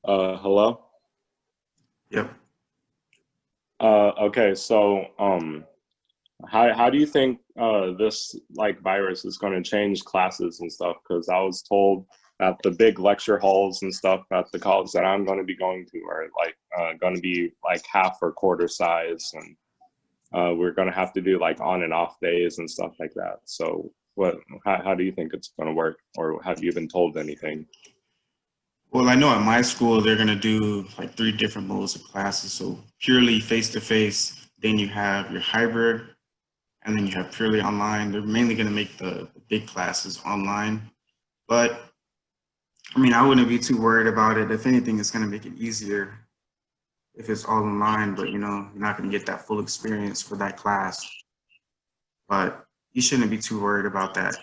Hello? Yep. Okay, so how do you think this like virus is going to change classes and stuff? Because I was told that the big lecture halls and stuff at the college that I'm going to be going to are like going to be like half or quarter size, and we're going to have to do like on and off days and stuff like that. So how do you think it's going to work, or have you been told anything? Well, I know at my school they're gonna do like three different modes of classes. So purely face to face, then you have your hybrid, and then you have purely online. They're mainly gonna make the big classes online. But I mean, I wouldn't be too worried about it. If anything, it's gonna make it easier if it's all online, but you're not gonna get that full experience for that class. But you shouldn't be too worried about that.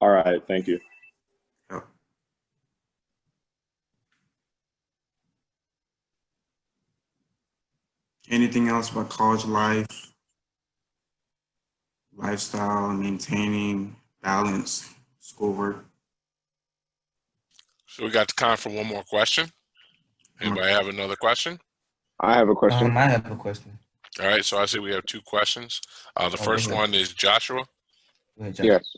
All right, thank you. Yep. Anything else about college life, lifestyle, maintaining balance, schoolwork? So we got time for one more question. Anybody have another question? I have a question. I have a question. All right, so I see we have two questions. The go first ahead. one is Joshua. Go ahead, Jack. Yes.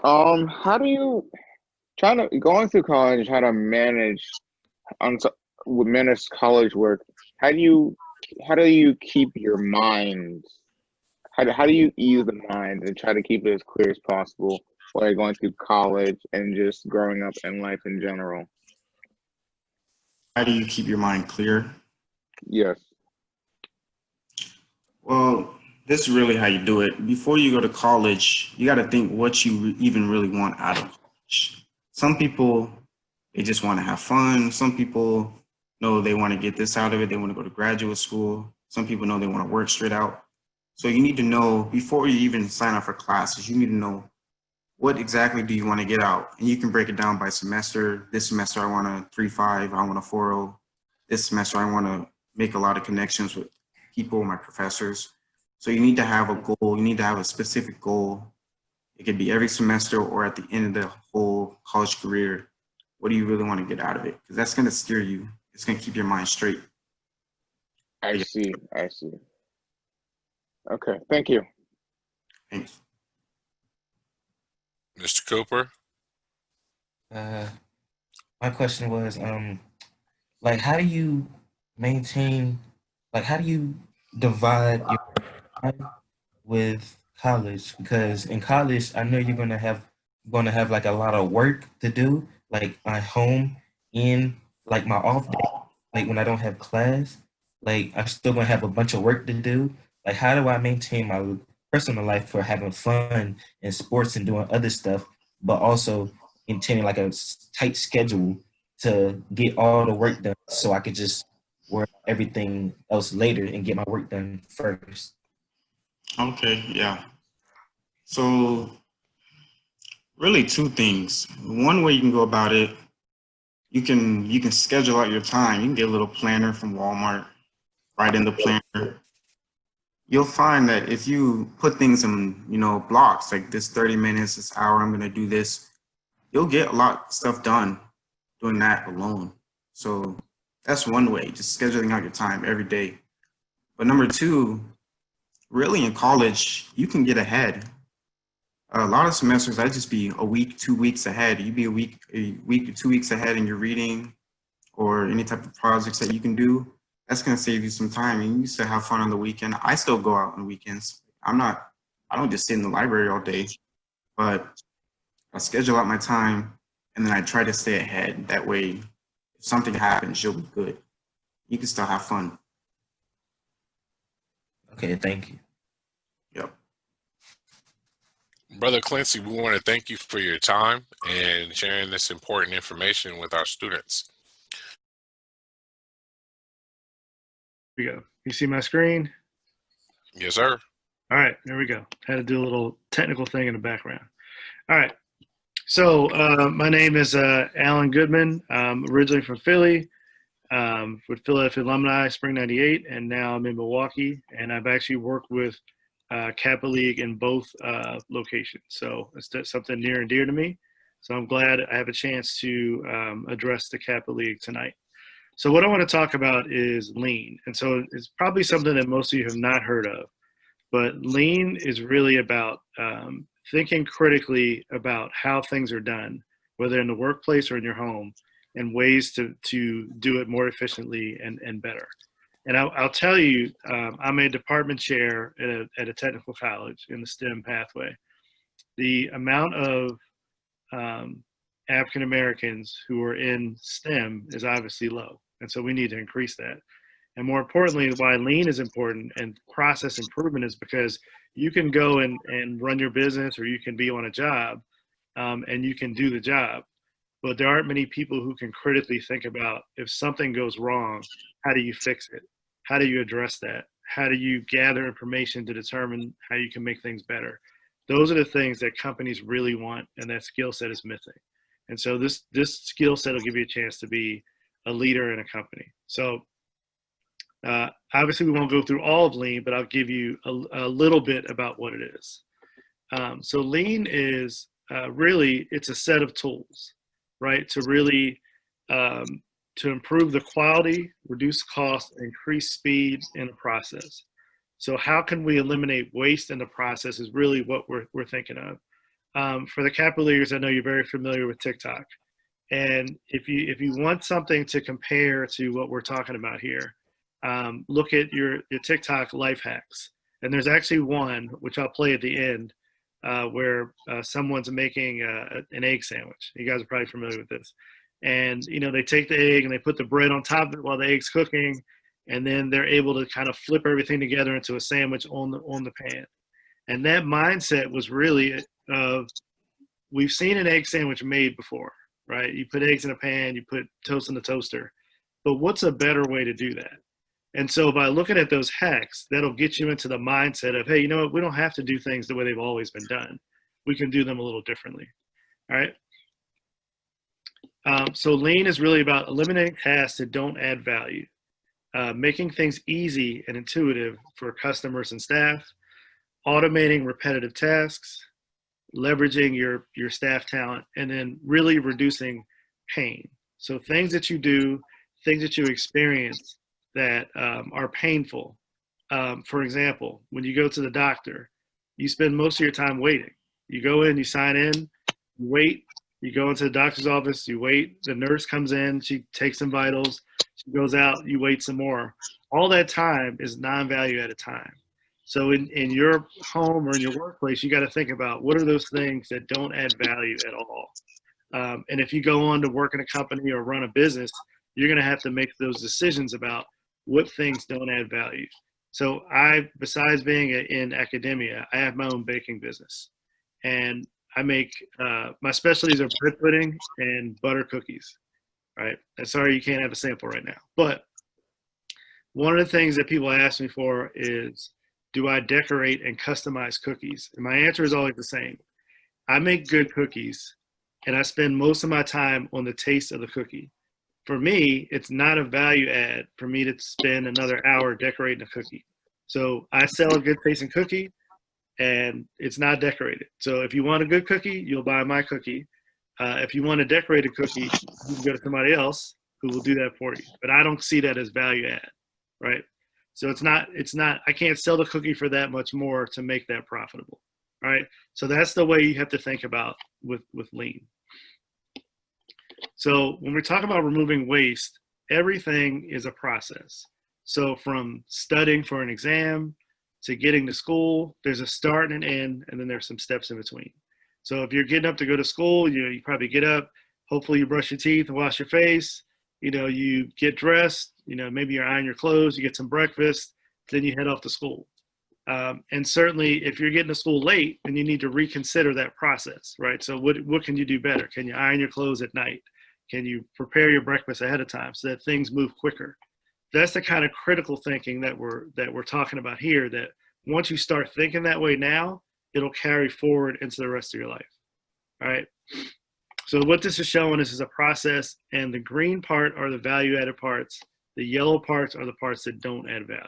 How do you going through college, how to manage on manage college work? How do you keep your mind? How do you ease the mind and try to keep it as clear as possible while you're going through college and just growing up in life in general? How do you keep your mind clear? Yes. Well, this is really how you do it. Before you go to college, you got to think what you even really want out of college. Some people, they just want to have fun. Some people know they want to get this out of it. They want to go to graduate school. Some people know they want to work straight out. So you need to know before you even sign up for classes, you need to know what exactly do you want to get out? And you can break it down by semester. This semester, I want a 3.5, I want a 4.0. This semester, I want to make a lot of connections with people, my professors. So you need to have a goal. You need to have a specific goal. It could be every semester or at the end of the whole college career. What do you really want to get out of it? Because that's going to steer you. It's going to keep your mind straight. I see. Okay, thank you. Thanks. Mr. Cooper. Uh, my question was, like, how do you maintain, like, how do you divide your time with college? Because in college, I know you're gonna have like a lot of work to do, like my home in like my off day, like when I don't have class, like I'm still gonna have a bunch of work to do. Like, how do I maintain my personal life for having fun and sports and doing other stuff, but also maintaining like a tight schedule to get all the work done so I could just work everything else later and get my work done first. Okay, yeah. So really two things. One way you can go about it, you can schedule out your time. You can get a little planner from Walmart, write in the planner. You'll find that if you put things in, blocks, like this 30 minutes, this hour, I'm gonna do this, you'll get a lot of stuff done doing that alone. So that's one way, just scheduling out your time every day. But number two, really in college, you can get ahead. A lot of semesters, I'd just be a week, 2 weeks ahead. You'd be a week or 2 weeks ahead in your reading or any type of projects that you can do. That's going to save you some time. And you still have fun on the weekend. I still go out on weekends. I don't just sit in the library all day, but I schedule out my time and then I try to stay ahead. That way, if something happens, you'll be good. You can still have fun. Okay, thank you. Yep. Brother Clancy, we want to thank you for your time and sharing this important information with our students. Here we go. You see my screen? Yes, sir. All right, there we go. Had to do a little technical thing in the background. All right. So my name is Alan Goodman. I'm originally from Philly, with Philadelphia alumni, Spring '98, and now I'm in Milwaukee. And I've actually worked with Kappa League in both locations. So that's something near and dear to me. So I'm glad I have a chance to address the Kappa League tonight. So what I want to talk about is lean. And so it's probably something that most of you have not heard of, but lean is really about thinking critically about how things are done, whether in the workplace or in your home, and ways to do it more efficiently and better. And I'll tell you, I'm a department chair at a technical college in the STEM pathway. The amount of African Americans who are in STEM is obviously low. And so we need to increase that. And more importantly, why lean is important and process improvement is because you can go and run your business, or you can be on a job and you can do the job. But there aren't many people who can critically think about, if something goes wrong, how do you fix it? How do you address that? How do you gather information to determine how you can make things better? Those are the things that companies really want, and that skill set is missing. And so this skill set will give you a chance to be a leader in a company. So obviously we won't go through all of lean, but I'll give you a little bit about what it is. So lean is really, it's a set of tools, right? To really, to improve the quality, reduce cost, increase speed in the process. So how can we eliminate waste in the process is really what we're thinking of. For the Kappa leaders, I know you're very familiar with TikTok. And if you want something to compare to what we're talking about here, look at your TikTok life hacks. And there's actually one, which I'll play at the end, where someone's making an egg sandwich. You guys are probably familiar with this. And, you know, they take the egg and they put the bread on top of it while the egg's cooking. And then they're able to kind of flip everything together into a sandwich on the pan. And that mindset was really we've seen an egg sandwich made before, right? You put eggs in a pan, you put toast in the toaster. But what's a better way to do that? And so by looking at those hacks, that'll get you into the mindset of, hey, you know what? We don't have to do things the way they've always been done. We can do them a little differently. All right. So lean is really about eliminating tasks that don't add value, making things easy and intuitive for customers and staff, automating repetitive tasks, leveraging your staff talent, and then really reducing pain. So things that you do, things that you experience that are painful. For example, when you go to the doctor, you spend most of your time waiting. You go in, you sign in, you wait, you go into the doctor's office, you wait, the nurse comes in, she takes some vitals, she goes out, you wait some more. All that time is non-value added time. So in your home or in your workplace, you got to think about what are those things that don't add value at all. And if you go on to work in a company or run a business, you're going to have to make those decisions about what things don't add value. So besides being in academia, I have my own baking business. And I make, my specialties are bread pudding and butter cookies, right? And sorry, you can't have a sample right now. But one of the things that people ask me for is, do I decorate and customize cookies? And my answer is always the same. I make good cookies, and I spend most of my time on the taste of the cookie. For me, it's not a value add for me to spend another hour decorating a cookie. So I sell a good tasting cookie, and it's not decorated. So if you want a good cookie, you'll buy my cookie. If you want a decorated cookie, you can go to somebody else who will do that for you. But I don't see that as value add, right? So it's not, I can't sell the cookie for that much more to make that profitable, right? So that's the way you have to think about with lean. So when we talk about removing waste, everything is a process. So from studying for an exam to getting to school, there's a start and an end, and then there's some steps in between. So if you're getting up to go to school, you probably get up, hopefully you brush your teeth and wash your face, you get dressed, maybe you iron your clothes, you get some breakfast, then you head off to school. And certainly if you're getting to school late, then you need to reconsider that process, right? So what can you do better? Can you iron your clothes at night? Can you prepare your breakfast ahead of time so that things move quicker? That's the kind of critical thinking that we're talking about here, that once you start thinking that way now, it'll carry forward into the rest of your life. All right. So what this is showing is a process, and the green part are the value added parts. The yellow parts are the parts that don't add value.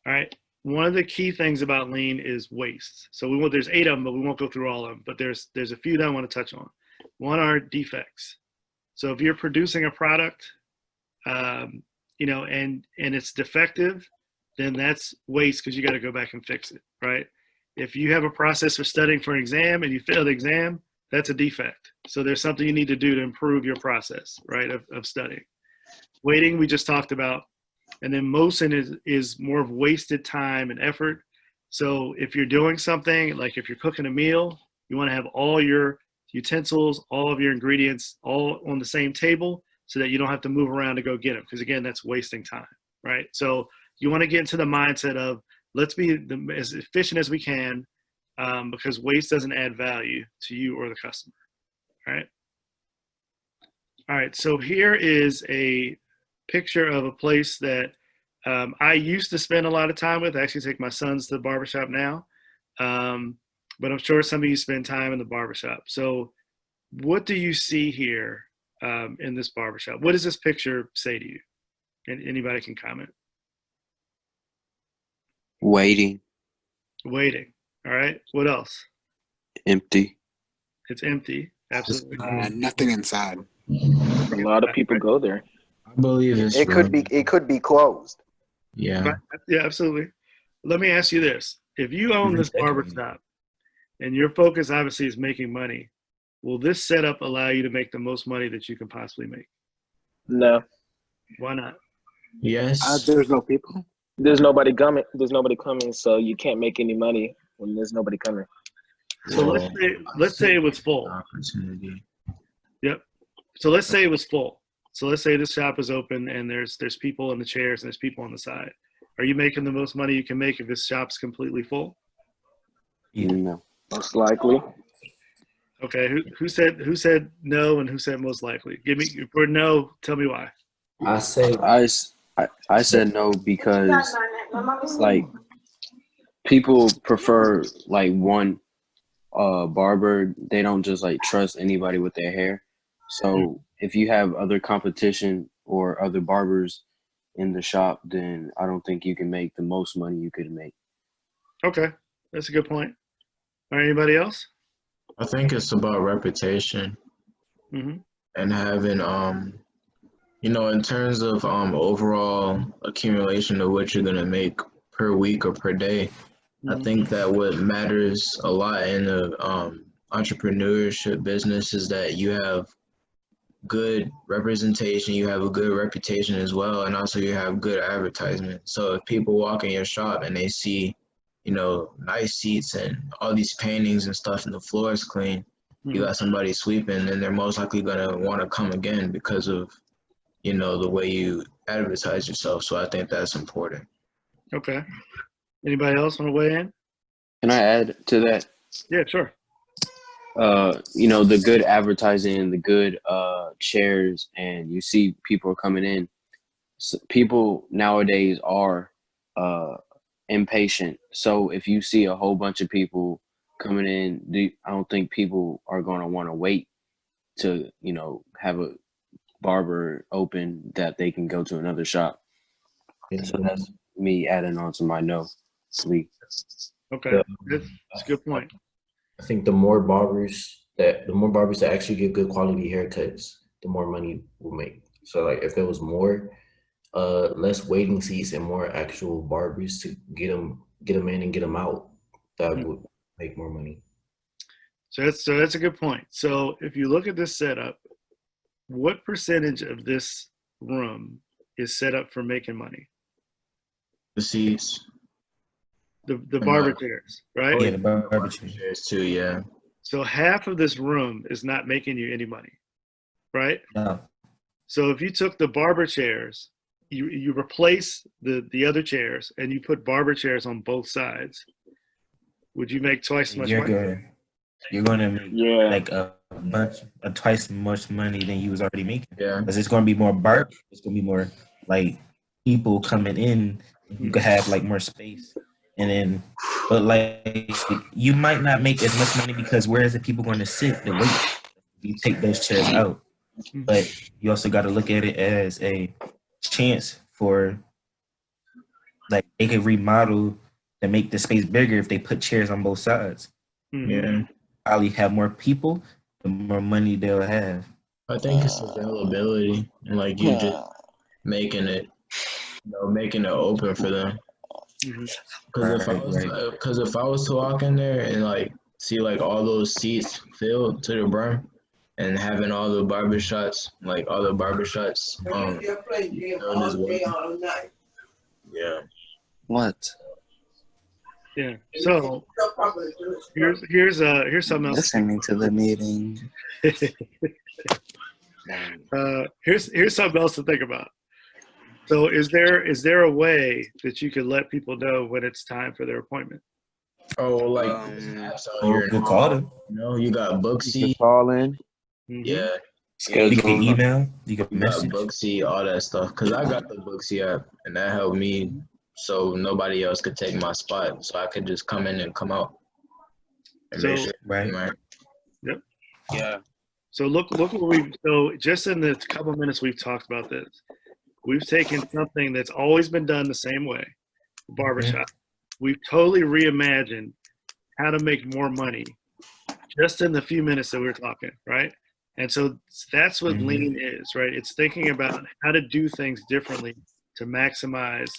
All right. one of the key things about lean is waste. So there's 8 of them, but we won't go through all of them. But there's a few that I want to touch on. One are defects. So if you're producing a product, and it's defective, then that's waste because you got to go back and fix it, right? If you have a process for studying for an exam and you fail the exam, that's a defect. So there's something you need to do to improve your process, right, of studying. Waiting, we just talked about. And then motion is more of wasted time and effort. So if you're doing something, like if you're cooking a meal, you want to have all your utensils, all of your ingredients all on the same table so that you don't have to move around to go get them. Because again, that's wasting time, right? So you want to get into the mindset of let's be as efficient as we can, because waste doesn't add value to you or the customer, right? All right, so here is a picture of a place that I used to spend a lot of time with. I actually take my sons to the barbershop now, but I'm sure some of you spend time in the barbershop. So what do you see here in this barbershop? What does this picture say to you? And anybody can comment. Waiting. Waiting. All right. What else? Empty. It's empty. Absolutely. Nothing inside. A lot of people go there. I believe It could be closed. Yeah. Right. Yeah, absolutely. Let me ask you this. If you own this barbershop and your focus obviously is making money, will this setup allow you to make the most money that you can possibly make? No, Why not? Yes. There's no people. there's nobody coming. There's nobody coming, so you can't make any money when there's nobody coming. So let's say it was full. Opportunity. Yep. So let's say it was full. So let's say this shop is open and there's people in the chairs and there's people on the side. Are you making the most money you can make if this shop's completely full? No. Most likely. Okay. Who said no and who said most likely? Give me for no. Tell me why. I say I said no because it's like people prefer like one barber. They don't just like trust anybody with their hair. So if you have other competition or other barbers in the shop, then I don't think you can make the most money you could make. Okay. That's a good point. All right. Anybody else? I think it's about reputation Mm-hmm. and having in terms of overall accumulation of what you're gonna make per week or per day. I think that what matters a lot in the entrepreneurship business is that you have good representation, you have a good reputation as well, and also you have good advertisement. So if people walk in your shop and they see, nice seats and all these paintings and stuff and the floor is clean, you got somebody sweeping, then they're most likely gonna want to come again because of, the way you advertise yourself. So I think that's important. Okay. Anybody else want to weigh in? Can I add to that? Yeah, sure. The good advertising, the good chairs, and you see people coming in. So people nowadays are impatient. So if you see a whole bunch of people coming in, I don't think people are going to want to wait to, have a barber open that they can go to another shop. So that's me adding on to my no. Please. Okay. That's a good point. I think the more barbers that actually get good quality haircuts, the more money we'll make. So like if there was more, less waiting seats and more actual barbers to get them in and get them out, that would make more money. So that's a good point. So if you look at this setup, what percentage of this room is set up for making money? The seats. The barber chairs, right? Yeah, the barber chairs. Chairs too, yeah. So half of this room is not making you any money, right? No. So if you took the barber chairs, you replace the other chairs and you put barber chairs on both sides, would you make twice as much money? You're gonna make like twice as much money than you was already making. Yeah. Because it's gonna be more barbers. It's gonna be more like people coming in. You could have like more space. And then, but like you might not make as much money because where is the people going to sit and wait? You take those chairs out, but you also got to look at it as a chance for like they could remodel to make the space bigger if they put chairs on both sides. Yeah. Probably have more people, the more money they'll have. I think it's availability and like you just making it, making it open for them. Because if I was to walk in there and like see like all those seats filled to the brim and having all the barbershops filled as well. Yeah. What? Yeah. So here's something else. Listening to the meeting. Here's something else to think about. So is there a way that you could let people know when it's time for their appointment? Oh, like you call them. You got Booksy. Call in. Yeah. You can email. You can message. Booksy, all that stuff. Because I got the Booksy app, and that helped me so nobody else could take my spot. So I could just come in and come out. And make sure. Right. Yep. Yeah. So look what so just in the couple minutes we've talked about this, we've taken something that's always been done the same way, barbershop. We've totally reimagined how to make more money just in the few minutes that we're talking, right? And so that's what lean is, right? It's thinking about how to do things differently to maximize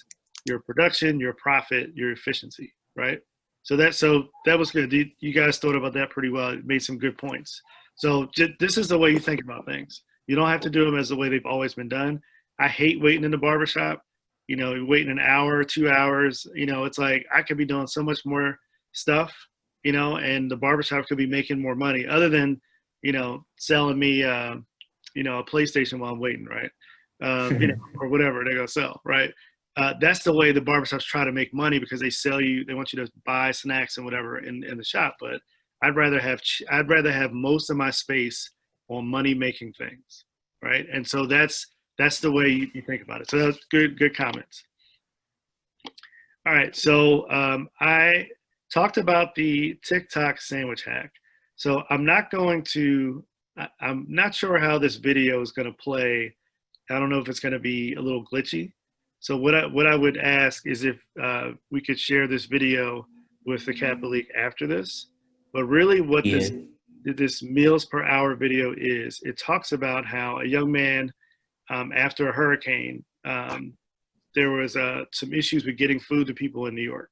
your production, your profit, your efficiency, right? So that was good. You guys thought about that pretty well. It made some good points. So this is the way you think about things. You don't have to do them as the way they've always been done. I hate waiting in the barbershop. Waiting an hour, 2 hours. It's like I could be doing so much more stuff, and the barbershop could be making more money other than, selling me, a PlayStation while I'm waiting, right? Or whatever they're going to sell, right? That's the way the barbershops try to make money because they want you to buy snacks and whatever in the shop. But I'd rather have most of my space on money making things, right? And so that's the way you think about it. So that's good comments. All right, so I talked about the TikTok sandwich hack. So I'm not sure how this video is going to play. I don't know if it's going to be a little glitchy. So what I would ask is if we could share this video with the Kappa League after this. But really what this meals per hour video is, it talks about how a young man after a hurricane, there was some issues with getting food to people in New York.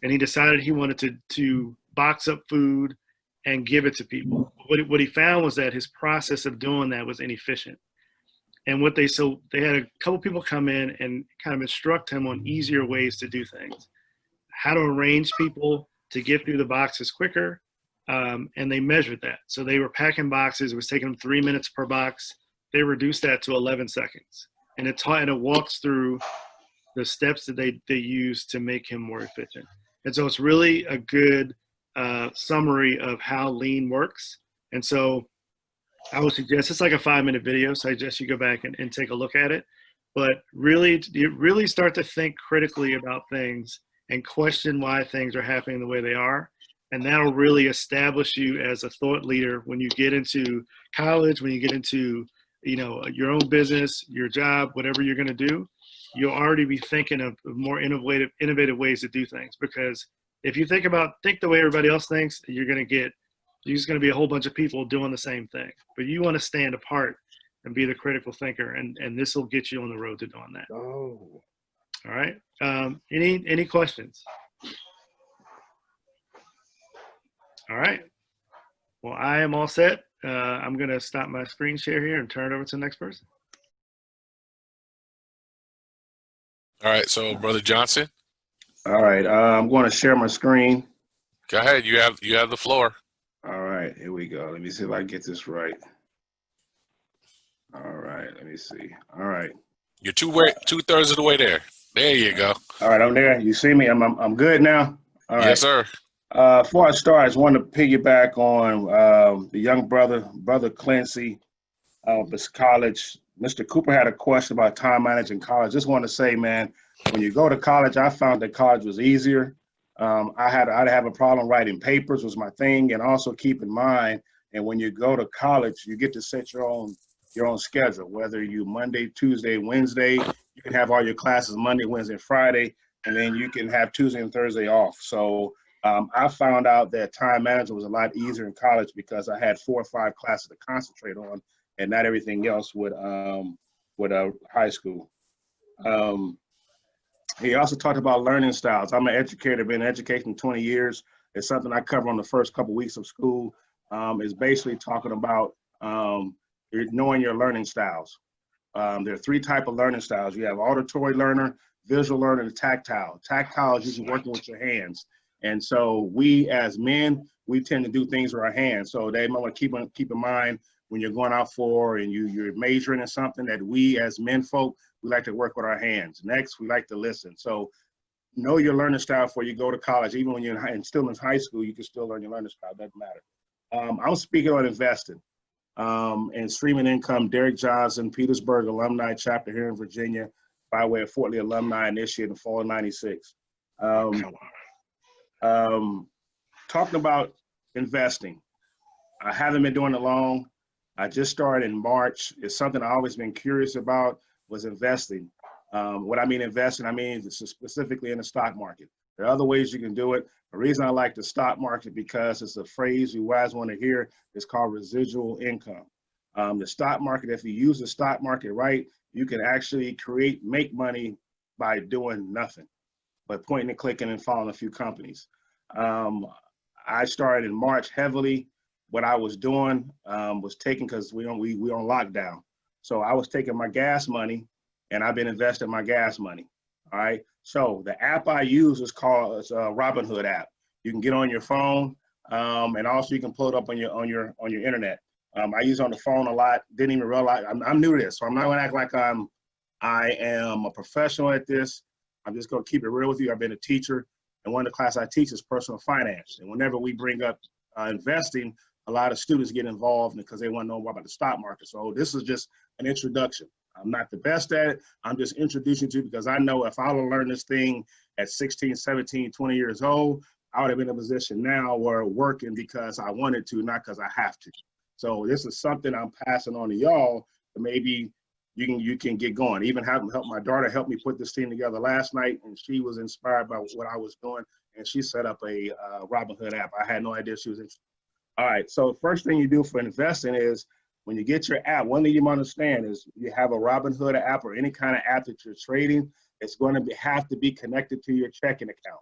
And he decided he wanted to box up food and give it to people. What he found was that his process of doing that was inefficient. And they had a couple people come in and kind of instruct him on easier ways to do things, how to arrange people to get through the boxes quicker. And they measured that. So they were packing boxes. It was taking them 3 minutes per box. They reduced that to 11 seconds. And it walks through the steps that they use to make him more efficient. And so it's really a good summary of how lean works. And so I would suggest it's like a 5-minute video. So I suggest you go back and take a look at it. But you really start to think critically about things and question why things are happening the way they are. And that'll really establish you as a thought leader when you get into college, when you get into your own business, your job, whatever you're going to do. You'll already be thinking of more innovative ways to do things. Because if you think the way everybody else thinks, you're just going to be a whole bunch of people doing the same thing. But you want to stand apart and be the critical thinker, and this will get you on the road to doing that. Oh. All right. Any questions? All right. Well, I am all set. I'm going to stop my screen share here and turn it over to the next person. All right, so Brother Johnson. All right, I'm going to share my screen. Go ahead. You have the floor. All right, here we go. Let me see if I can get this right. All right, let me see. All right. You're 2/3 of the way there. There you go. All right, I'm there. You see me? I'm good now. All right. Yes, sir. Before I start, I just want to piggyback on the young brother Clancy, this college. Mr. Cooper had a question about time managing college. Just want to say, man, when you go to college, I found that college was easier. I'd have a problem writing papers was my thing, and also keep in mind, and when you go to college, you get to set your own schedule. Whether you Monday, Tuesday, Wednesday, you can have all your classes Monday, Wednesday, Friday. and then you can have Tuesday and Thursday off. So I found out that time management was a lot easier in college because I had 4 or 5 classes to concentrate on, and not everything else with high school. He also talked about learning styles. I'm an educator, been in education 20 years. It's something I cover on the first couple weeks of school. Is basically talking about knowing your learning styles. There are 3 types of learning styles. You have auditory learner, visual learner, and tactile. Tactile is usually working with your hands. And so we as men, we tend to do things with our hands. So they might want to keep in mind when you're going out for and you're majoring in something that we as men folk, we like to work with our hands. Next, we like to listen. So know your learning style before you go to college. Even when you're still in high school, you can still learn your learning style. It doesn't matter. I'm speaking on investing and streaming income. Derek Johnson, Petersburg alumni chapter here in Virginia, by way of Fort Lee alumni initiated in the fall of '96. Talking about investing. I haven't been doing it long. I just started in March. It's something I've always been curious about, was investing. What I mean investing, I mean specifically in the stock market. There are other ways you can do it. The reason I like the stock market because it's a phrase you guys want to hear. It's called residual income. The stock market, if you use the stock market right, you can actually make money by doing nothing, but pointing and clicking and following a few companies. I started in March heavily. What I was doing was taking, because we on lockdown. So I was taking my gas money and I've been investing my gas money. All right. So the app I use is called a Robinhood app. You can get on your phone, and also you can pull it up on your internet. I use it on the phone a lot. Didn't even realize I'm new to this, so I'm not going to act like I am a professional at this. I'm just going to keep it real with you. I've been a teacher, and one of the classes I teach is personal finance. And whenever we bring up investing, a lot of students get involved because they want to know more about the stock market. So this is just an introduction. I'm not the best at it. I'm just introducing you because I know if I would learn this thing at 16, 17, 20 years old, I would have been in a position now where working because I wanted to, not because I have to. So this is something I'm passing on to y'all. Maybe you can get going. Even help my daughter help me put this thing together last night, and she was inspired by what I was doing, and she set up a Robinhood app. I had no idea she was interested. All right, so the first thing you do for investing is when you get your app, one thing you understand is you have a Robinhood app or any kind of app that you're trading, it's going to have to be connected to your checking account.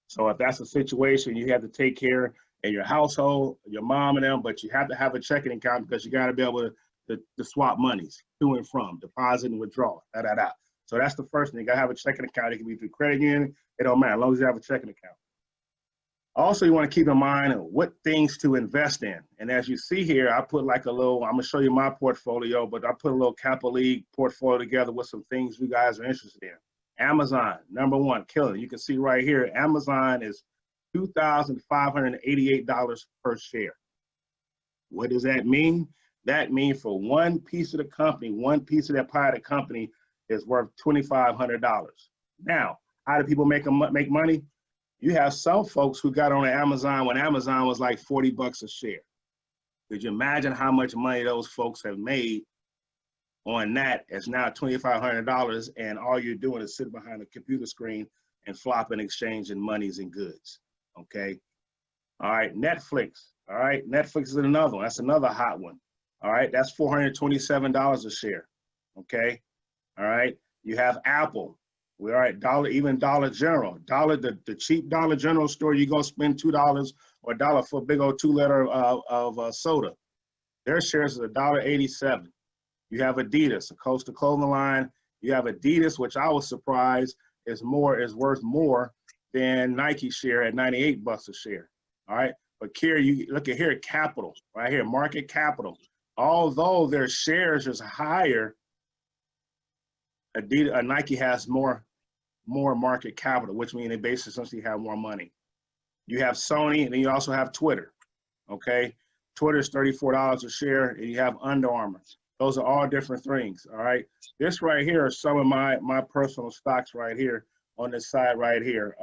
So if that's a situation, you have to take care of your household, your mom and them, but you have to have a checking account because you got to be able to swap monies to and from, deposit and withdraw, So that's the first thing. You got to have a checking account. It can be through credit union. It don't matter as long as you have a checking account. Also, you want to keep in mind what things to invest in. And as you see here, I put like a little, I'm going to show you my portfolio, but I put a little Kappa League portfolio together with some things you guys are interested in. Amazon, number one, killing. You can see right here, Amazon is $2,588 per share. What does that mean? That means for one piece of the company, one piece of that pie of the company is worth $2,500. Now, how do people make money? You have some folks who got on Amazon when Amazon was like 40 bucks a share. Could you imagine how much money those folks have made on that? It's now $2,500, and all you're doing is sitting behind a computer screen and flopping, exchanging monies and goods, okay? All right, Netflix, all right? Netflix is another one. That's another hot one, all right? That's $427 a share, okay? All right, you have Apple. We're all right, even Dollar General. The cheap Dollar General store, you go spend $2 or $1 for a big old 2-liter of soda. Their shares is $1.87. You have Adidas, a Coastal clothing line. You have Adidas, which I was surprised is worth more than Nike share at 98 bucks a share. All right, but here you look at here, Capital, right here, market capital. Although their shares is higher, Nike has more market capital, which means they basically essentially have more money. You have Sony, and then you also have Twitter, okay? Twitter is $34 a share, and you have Under Armour. Those are all different things, all right? This right here are some of my personal stocks right here on this side right here.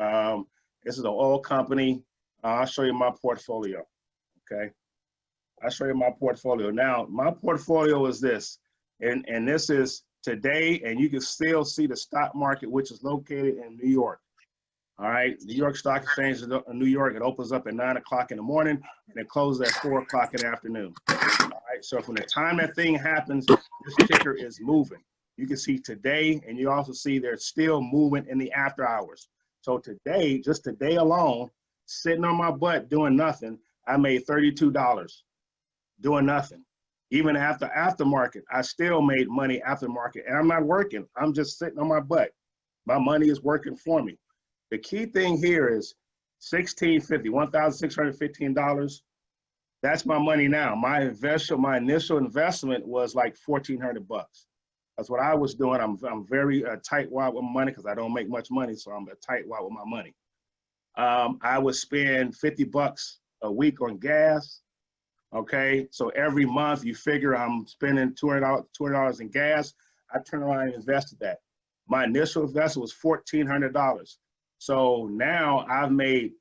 This is an oil company. I'll show you my portfolio, okay? I'll show you my portfolio. Now, my portfolio is this, and this is today, and you can still see the stock market, which is located in New York. All right, New York Stock Exchange in New York, it opens up at 9 o'clock in the morning and it closes at 4 o'clock in the afternoon. All right, so from the time that thing happens, this ticker is moving. You can see today, and you also see there's still movement in the after hours. So today, just today alone, sitting on my butt doing nothing, I made $32 doing nothing. Even after aftermarket, I still made money after market, and I'm not working. I'm just sitting on my butt. My money is working for me. The key thing here is $1,615. That's my money now. My initial investment was like $1,400. That's what I was doing. I'm very tightwad with money because I don't make much money, so I'm a tightwad with my money. I would spend $50 a week on gas. Okay, so every month you figure I'm spending $200 in gas. I turn around and invested that. My initial investment was $1,400. So now I've made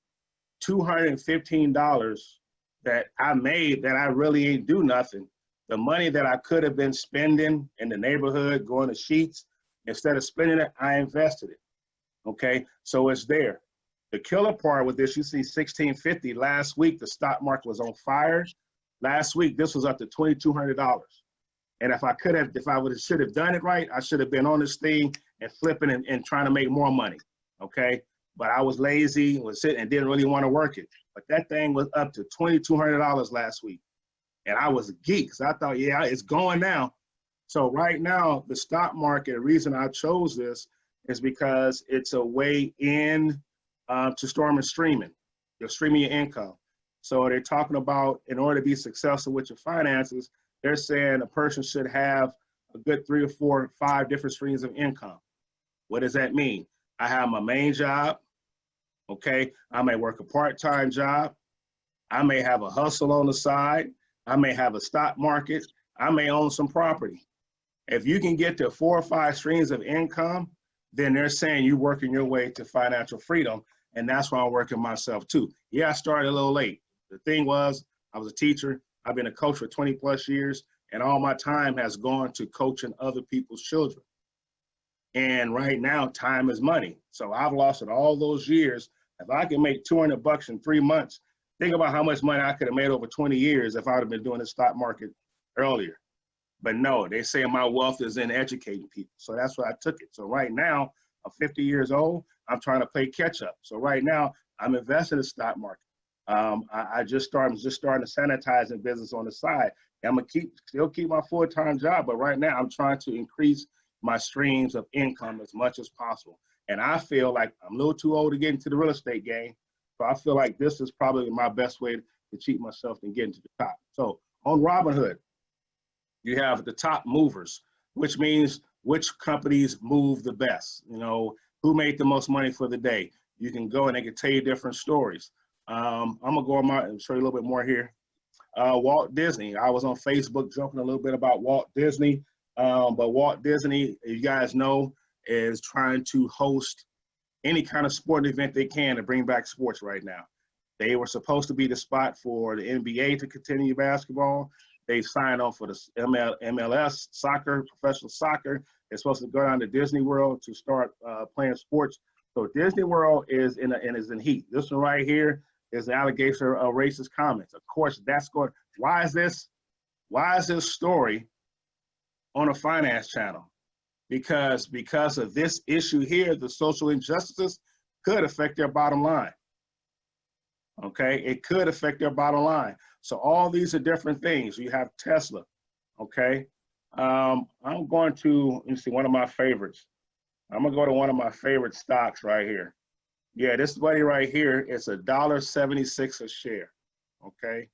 $215 that I made that I really ain't do nothing. The money that I could have been spending in the neighborhood, going to Sheets, instead of spending it, I invested it. Okay, so it's there. The killer part with this, you see 1650 last week, the stock market was on fire. Last week, this was up to $2,200. And if I should have done it right, I should have been on this thing and flipping and trying to make more money. Okay, but I was lazy, was sitting and didn't really want to work it. But that thing was up to $2,200 last week. And I was geeked. So I thought, yeah, it's going now. So right now, the stock market, the reason I chose this is because it's a way in to start streaming. You're streaming your income. So they're talking about, in order to be successful with your finances, they're saying a person should have a good 3 or 4 or 5 different streams of income. What does that mean? I have my main job, okay? I may work a part-time job. I may have a hustle on the side. I may have a stock market. I may own some property. If you can get to 4 or 5 streams of income, then they're saying you're working your way to financial freedom. And that's why I'm working myself too. Yeah, I started a little late. The thing was, I was a teacher. I've been a coach for 20 plus years, and all my time has gone to coaching other people's children. And right now, time is money. So I've lost it all those years. If I can make $200 in 3 months, think about how much money I could have made over 20 years if I would have been doing the stock market earlier. But no, they say my wealth is in educating people. So that's why I took it. So right now, I'm 50 years old. I'm trying to play catch up. So right now, I'm investing in the stock market. I'm just starting the sanitizing business on the side. I'm gonna still keep my full-time job, but right now I'm trying to increase my streams of income as much as possible. And I feel like I'm a little too old to get into the real estate game, so I feel like this is probably my best way to cheat myself and get into the top. So on Robinhood, you have the top movers, which means which companies move the best. You know, who made the most money for the day. You can go and they can tell you different stories. I'm gonna go on and show you a little bit more here. Walt Disney. I was on Facebook joking a little bit about Walt Disney, but Walt Disney, you guys know, is trying to host any kind of sport event they can to bring back sports right now. They were supposed to be the spot for the NBA to continue basketball. They signed on for the MLS, soccer, professional soccer. They're supposed to go down to Disney World to start playing sports. So Disney World is in heat. This one right here is an allegation of racist comments. Of course, that's going. Why is this story on a finance channel? Because of this issue here, the social injustices could affect their bottom line. Okay, it could affect their bottom line. So all these are different things. You have Tesla. Okay, I'm going to, let me see, one of my favorites. I'm gonna go to one of my favorite stocks right here. Yeah, this buddy right here is $1.76 a share. Okay,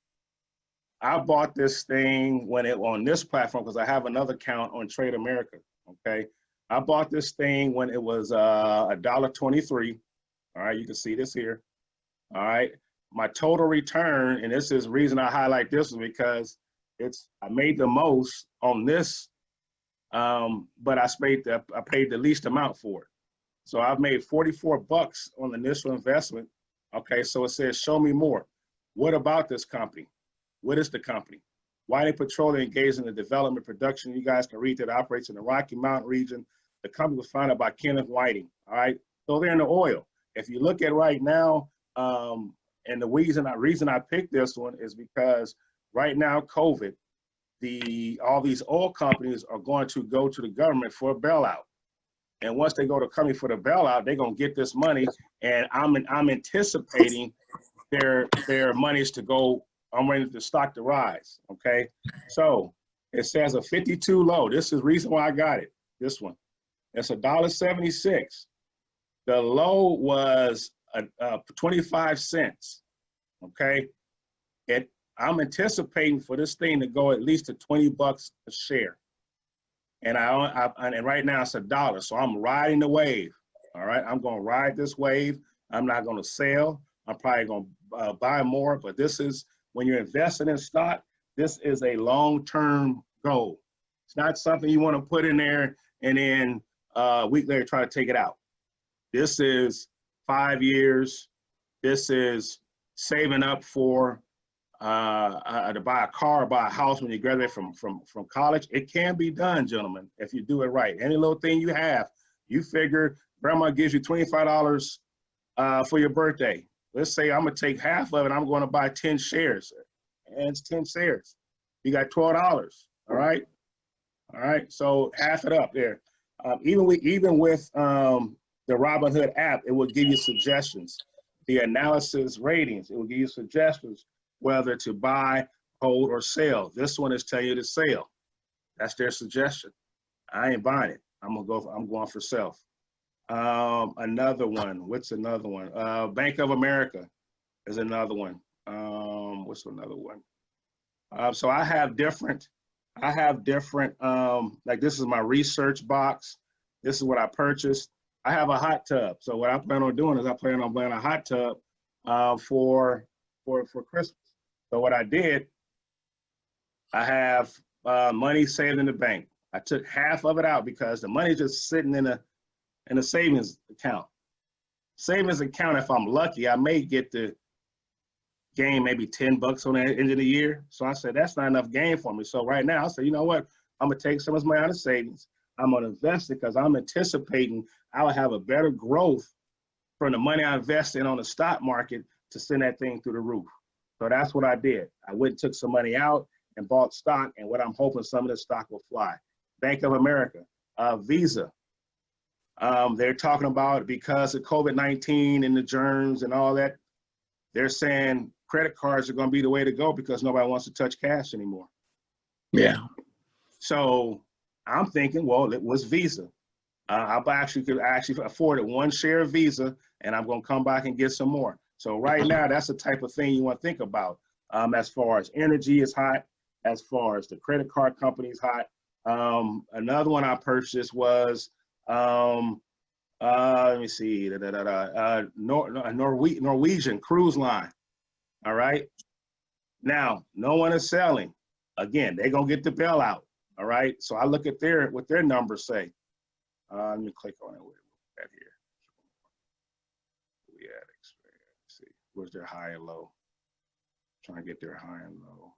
I bought this thing when it on this platform because I have another account on Trade America. Okay, I bought this thing when it was $1.23. All right, you can see this here. All right, my total return, and this is the reason I highlight this, is because I made the most on this, but I paid the least amount for it. So I've made $44 on the initial investment. Okay, so it says show me more. What about this company? What is the company? Whiting Petroleum engaged in the development production. You guys can read that, operates in the Rocky Mountain region. The company was founded by Kenneth Whiting. All right, so they're in the oil. If you look at right now, and the reason I picked this one is because right now, COVID, all these oil companies are going to go to the government for a bailout. And once they go to company for the bailout, they're gonna get this money. And I'm anticipating their monies to go. I'm waiting for the stock to rise. Okay, so it says a 52 low. This is the reason why I got it. This one, it's $1.76. The low was 25 cents. Okay, I'm anticipating for this thing to go at least to 20 bucks a share. And and right now it's $1. So I'm riding the wave. All right, I'm gonna ride this wave. I'm not gonna sell. I'm probably gonna buy more, but this is, when you're investing in stock, this is a long-term goal. It's not something you want to put in there and then a week later try to take it out. This is 5 years. This is saving up for to buy a car, buy a house when you graduate from college. It can be done, gentlemen, if you do it right. Any little thing you have, you figure grandma gives you $25 for your birthday. Let's say I'm gonna take half of it. I'm going to buy 10 shares, and it's 10 shares. You got $12. All right, all right. So half it up there. Even with the Robinhood app, it will give you suggestions. The analysis ratings, it will give you suggestions whether to buy, hold, or sell. This one is telling you to sell. That's their suggestion. I ain't buying it. I'm going for self. Another one. What's another one? Bank of America is another one. What's another one? So I have different, like this is my research box. This is what I purchased. I have a hot tub. So what I plan on doing is I plan on buying a hot tub for Christmas. So what I did, I have money saved in the bank. I took half of it out because the money's just sitting in a savings account. Savings account, if I'm lucky, I may get to gain maybe 10 bucks on the end of the year. So I said, that's not enough gain for me. So right now I said, you know what? I'm gonna take some of my out of savings. I'm gonna invest it because I'm anticipating I'll have a better growth from the money I invested on the stock market to send that thing through the roof. So that's what I did. I went and took some money out and bought stock, and what I'm hoping some of the stock will fly. Bank of America, Visa. They're talking about, because of COVID-19 and the germs and all that, they're saying credit cards are going to be the way to go because nobody wants to touch cash anymore. Yeah. So I'm thinking, well, it was Visa. I could actually afford one share of Visa, and I'm going to come back and get some more. So right now, that's the type of thing you want to think about. As far as energy is hot, as far as the credit card company is hot. Another one I purchased was, let me see, Norwegian cruise line. All right. Now, no one is selling. Again, they're gonna get the bailout. All right. So I look at what their numbers say. Let me click on it. Right here. We had experience. See, where's their high and low? Trying to get their high and low.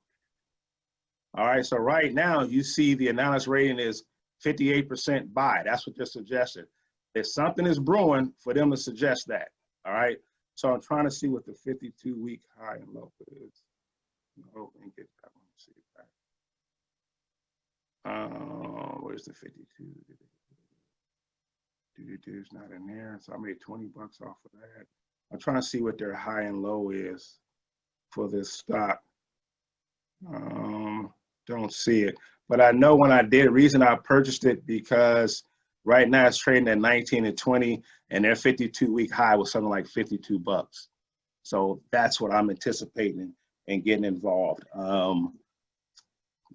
All right. So right now, you see the analysis rating is 58% buy. That's what they're suggesting. If something is brewing, for them to suggest that. All right. So I'm trying to see what the 52-week high and low is. Oh, and get that one. See that. Where's the 52? It's not in there. So I made 20 bucks off of that. I'm trying to see what their high and low is for this stock. Don't see it. But I know when I did, the reason I purchased it because right now it's trading at 19 and 20, and their 52-week high was something like 52 bucks. So that's what I'm anticipating and getting involved.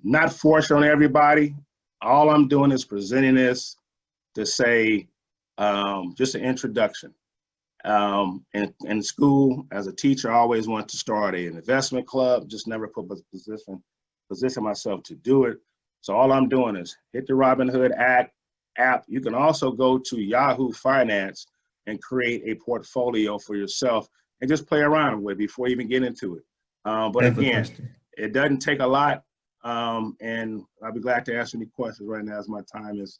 Not forced on everybody. All I'm doing is presenting this to say, just an introduction. In school, as a teacher, I always wanted to start an investment club, just never put position myself to do it. So all I'm doing is hit the Robinhood app. You can also go to Yahoo Finance and create a portfolio for yourself and just play around with it before you even get into it. But again, it doesn't take a lot. And I'll be glad to answer any questions right now as my time is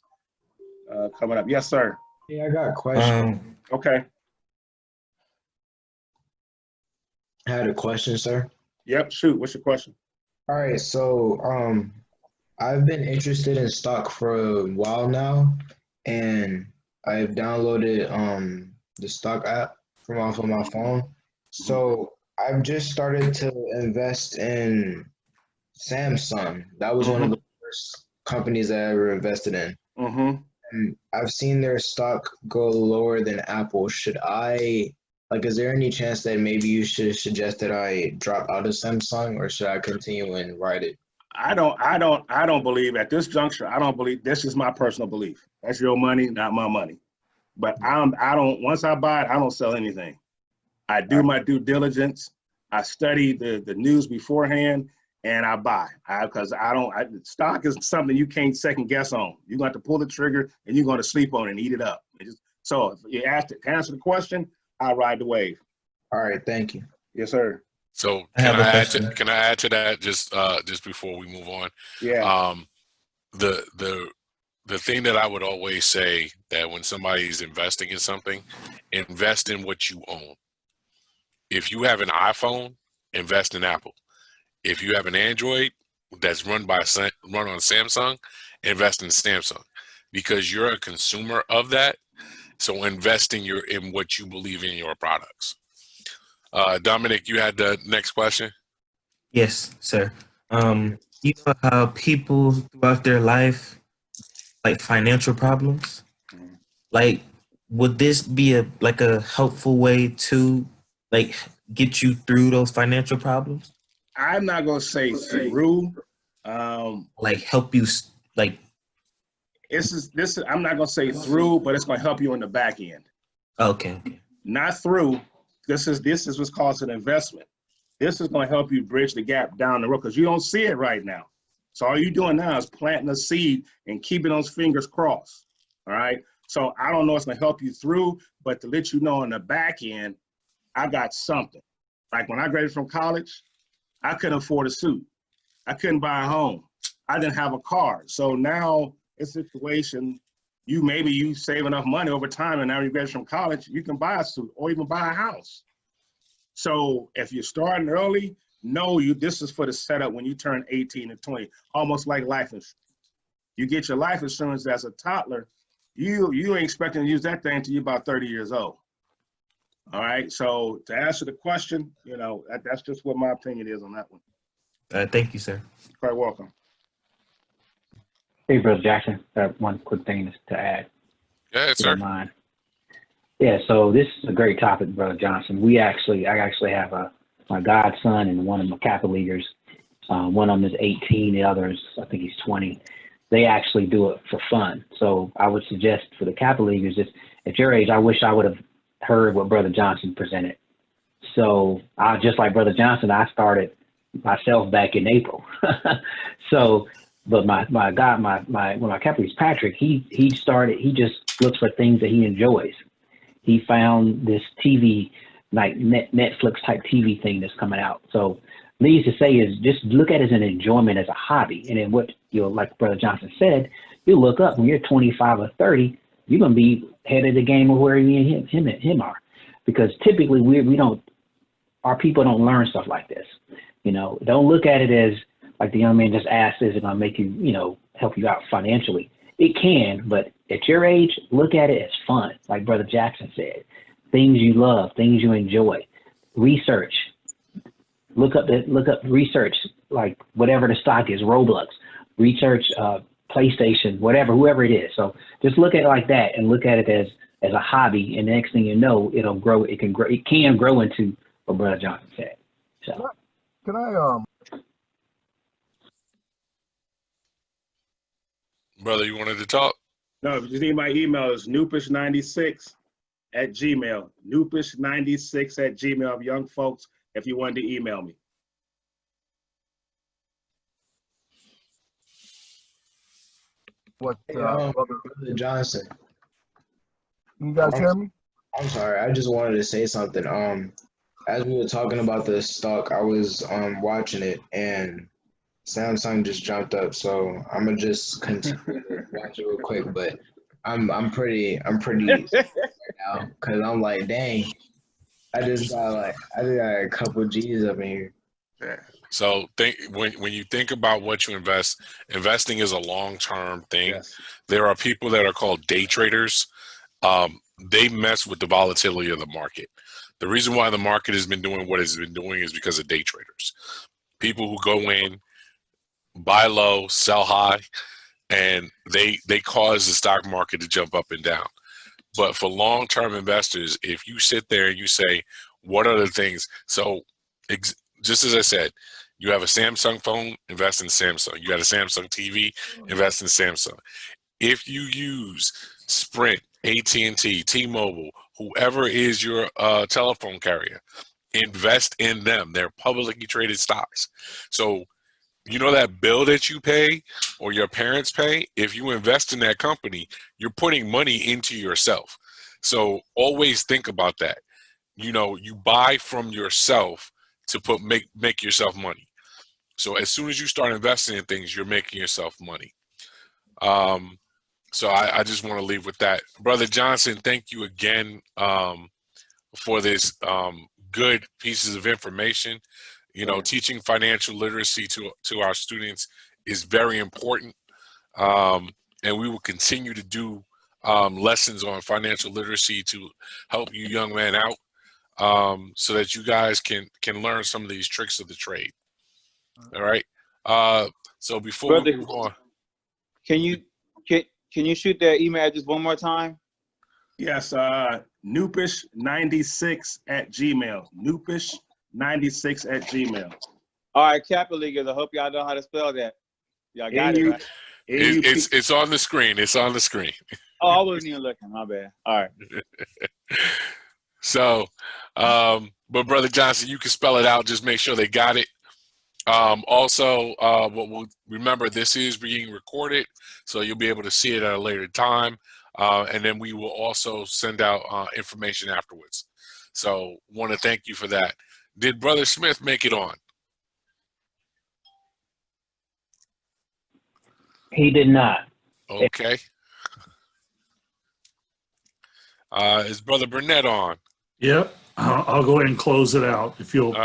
coming up. Yes, sir. Yeah, I got a question. Okay. I had a question, sir. Yep. Shoot. What's your question? All right, so I've been interested in stock for a while now, and I've downloaded the stock app from off of my phone. So I've just started to invest in Samsung. That was one of the first companies that I ever invested in. And I've seen their stock go lower than Apple. Should I, like, is there any chance that maybe you should suggest that I drop out of Samsung, or should I continue and ride it? I don't believe at this juncture, I don't believe, this is my personal belief. That's your money, not my money. But I don't, once I buy it, I don't sell anything. I do my due diligence. I study the news beforehand and I buy. Because stock is something you can't second guess on. You're going to have to pull the trigger and you're going to sleep on it and eat it up. So if you asked to answer the question, I ride the wave. All right, thank you. Yes, sir. So can I add to that just before we move on? Yeah. The thing that I would always say that when somebody's investing in something, invest in what you own. If you have an iPhone, invest in Apple. If you have an Android that's run on Samsung, invest in Samsung, because you're a consumer of that. So invest in what you believe in your products. Dominic, you had the next question? Yes, sir. You know how people throughout their life, like financial problems, like would this be a helpful way to like get you through those financial problems? I'm not gonna say through. Like help you like. I'm not gonna say through, but it's gonna help you in the back end. Okay. Not through. This is what's called an investment. This is gonna help you bridge the gap down the road because you don't see it right now. So all you're doing now is planting a seed and keeping those fingers crossed. All right. So I don't know it's gonna help you through, but to let you know on the back end, I got something. Like when I graduated from college, I couldn't afford a suit. I couldn't buy a home. I didn't have a car. So now it's a situation, you save enough money over time and now you graduate from college, you can buy a suit or even buy a house. So if you're starting early, this is for the setup when you turn 18 and 20, almost like life insurance. You get your life insurance as a toddler, you ain't expecting to use that thing until you're about 30 years old. All right, so to answer the question, that's just what my opinion is on that one. Thank you, sir. You're quite welcome. Hey, Brother Jackson, one quick thing to add. Go ahead, sir. Mind. Yeah, so this is a great topic, Brother Johnson. I actually have my godson and one of my Kappa leaguers. One of them is 18, the other is, I think he's 20. They actually do it for fun. So I would suggest for the Kappa leaguers, at your age, I wish I would have heard what Brother Johnson presented. So just like Brother Johnson, I started myself back in April. But my Kappa is Patrick, he just looks for things that he enjoys. He found this TV, like Netflix type TV thing that's coming out. So needless to say is just look at it as an enjoyment, as a hobby. And then what like Brother Johnson said, you look up when you're 25 or 30, you're gonna be head of the game of where me and him are, because typically our people don't learn stuff like this. Don't look at it as like the young man just asked, is it gonna make you, help you out financially? It can, but at your age, look at it as fun, like Brother Jackson said. Things you love, things you enjoy. Research. Look up research, like whatever the stock is, Roblox. Research PlayStation, whoever it is. So just look at it like that and look at it as a hobby, and the next thing you know, it'll grow. It can grow into what Brother Johnson said. So can I Brother, you wanted to talk? No, if you need my email, is noopish96@gmail. Noopish96@gmail of young folks, if you wanted to email me. Brother Johnson. You guys hear me? I'm sorry, I just wanted to say something. As we were talking about the stock, I was watching it, and Samsung just jumped up, so I'm gonna just continue to watch it real quick. But I'm pretty right now because I'm like, dang, I just got a couple G's up in here. So think when you think about what you invest, investing is a long-term thing. Yes. There are people that are called day traders. They mess with the volatility of the market. The reason why the market has been doing what it's been doing is because of day traders. People who go in, buy low, sell high, and they cause the stock market to jump up and down. But for long-term investors, if you sit there and you say, what are the things? So just as I said, you have a Samsung phone, invest in Samsung. You got a Samsung TV, invest in Samsung. If you use Sprint, AT&T, T-Mobile, whoever is your telephone carrier, invest in them. They're publicly traded stocks. So you know that bill that you pay or your parents pay? If you invest in that company, you're putting money into yourself. So always think about that. You know, you buy from yourself to make yourself money. So as soon as you start investing in things, you're making yourself money. So I just want to leave with that. Brother Johnson, thank you again for this good pieces of information. You know, teaching financial literacy to our students is very important. And we will continue to do lessons on financial literacy to help you young men out so that you guys can learn some of these tricks of the trade. All right. So before Brother, we move on. Can you shoot that email address one more time? Yes, noopish96@gmail. Noopish96@gmail. All right, Kappa Leaguers, I hope y'all know how to spell that. Y'all got it, right? It's on the screen. It's on the screen. Oh, I wasn't even looking. My bad. All right. So, but Brother Johnson, you can spell it out. Just make sure they got it. Also, we'll remember this is being recorded, so you'll be able to see it at a later time. And then we will also send out information afterwards. So want to thank you for that. Did Brother Smith make it on? He did not. Okay. Is Brother Burnett on? Yep. I'll go ahead and close it out if you'll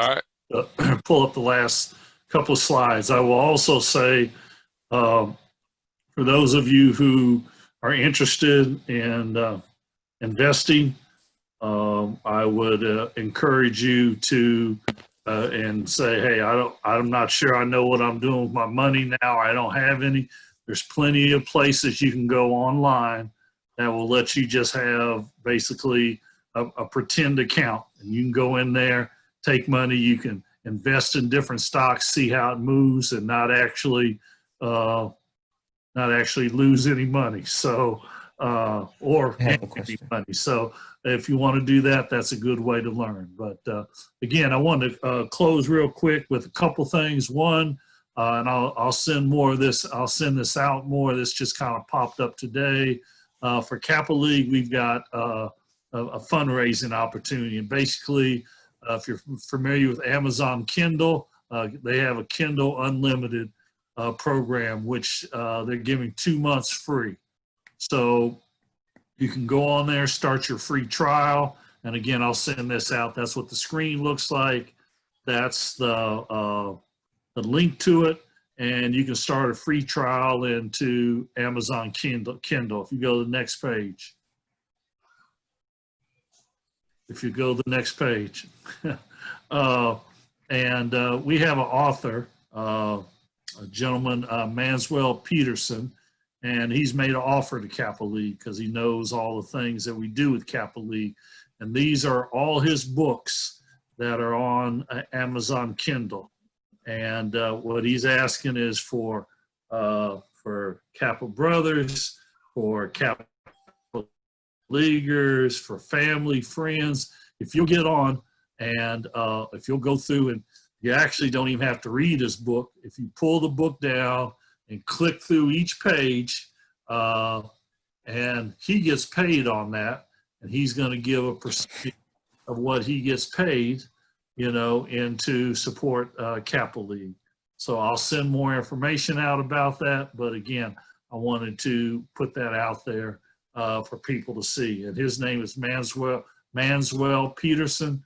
pull up the last couple of slides. I will also say, for those of you who are interested in investing, I would encourage you to and say, hey, I'm not sure I know what I'm doing with my money now. I don't have any. There's plenty of places you can go online that will let you just have basically a pretend account, and you can go in there, take money, you can invest in different stocks, see how it moves, and not actually lose any money. So or any money. So if you want to do that, that's a good way to learn. But again, I want to close real quick with a couple things. One, and I'll send more of this. I'll send this out more. This just kind of popped up today. For Kappa League, we've got a fundraising opportunity. And basically, if you're familiar with Amazon Kindle, they have a Kindle Unlimited program, which they're giving 2 months free. So you can go on there, start your free trial. And again, I'll send this out. That's what the screen looks like. That's the link to it. And you can start a free trial into Amazon Kindle. If you go to the next page. If you go to the next page. And we have an author, a gentleman, Manswell Peterson, and he's made an offer to Kappa League because he knows all the things that we do with Kappa League. And these are all his books that are on Amazon Kindle. And what he's asking is for Kappa Brothers, for Kappa Leaguers, for family, friends. If you'll get on and if you'll go through, and you actually don't even have to read his book. If you pull the book down and click through each page, and he gets paid on that, and he's going to give a percentage of what he gets paid, you know, into support Kappa League. So I'll send more information out about that. But again, I wanted to put that out there for people to see. And his name is Manswell Peterson.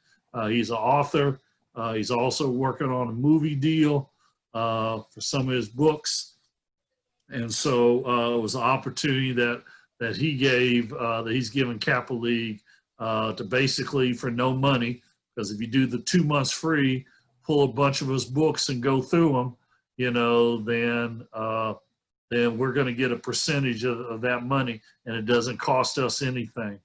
He's an author. He's also working on a movie deal for some of his books. And so it was an opportunity that he gave, that he's given Kappa League to basically for no money, because if you do the 2 months free, pull a bunch of his books and go through them, you know, then we're going to get a percentage of that money, and it doesn't cost us anything.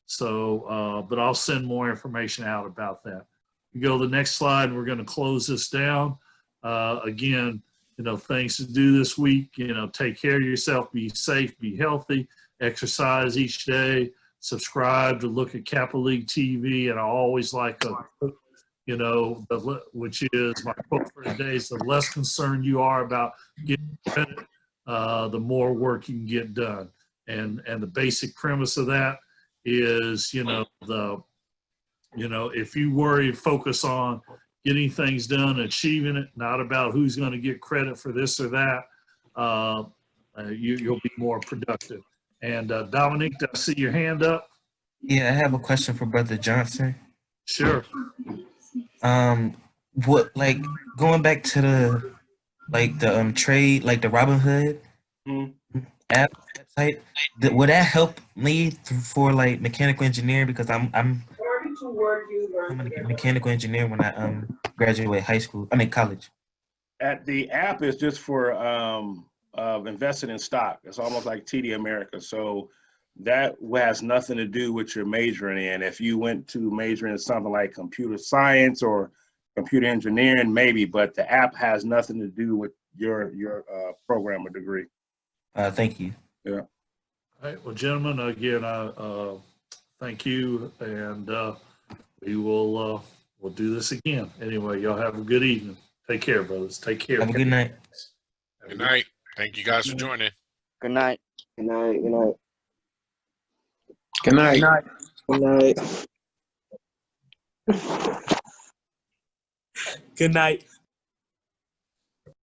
So, but I'll send more information out about that. You go to the next slide, we're going to close this down. Again, you know, things to do this week, you know, take care of yourself, be safe, be healthy, exercise each day, subscribe to Look at Kappa League TV. And I always like, you know, which is my quote for today is the less concerned you are about getting credit, the more work you can get done. And the basic premise of that is, you know, if you focus on getting things done, achieving it, not about who's going to get credit for this or that, you'll be more productive. And Dominique, do I see your hand up? Yeah, I have a question for Brother Johnson. Sure. What, like, going back to the trade, like the Robinhood app website, would that help me for like mechanical engineering? Because I'm a mechanical engineer when I graduate college. The app is just for investing in stock. It's almost like TD America. So that has nothing to do with your majoring in. If you went to major in something like computer science or computer engineering, maybe, but the app has nothing to do with your program or degree. Thank you. Yeah. All right. Well, gentlemen, again, thank you, and we'll do this again. Anyway, y'all have a good evening. Take care, brothers. Take care. Have a good night. Good night. Thank you guys for joining. Good night. Good night. Good night. Good night. Good night. Good night.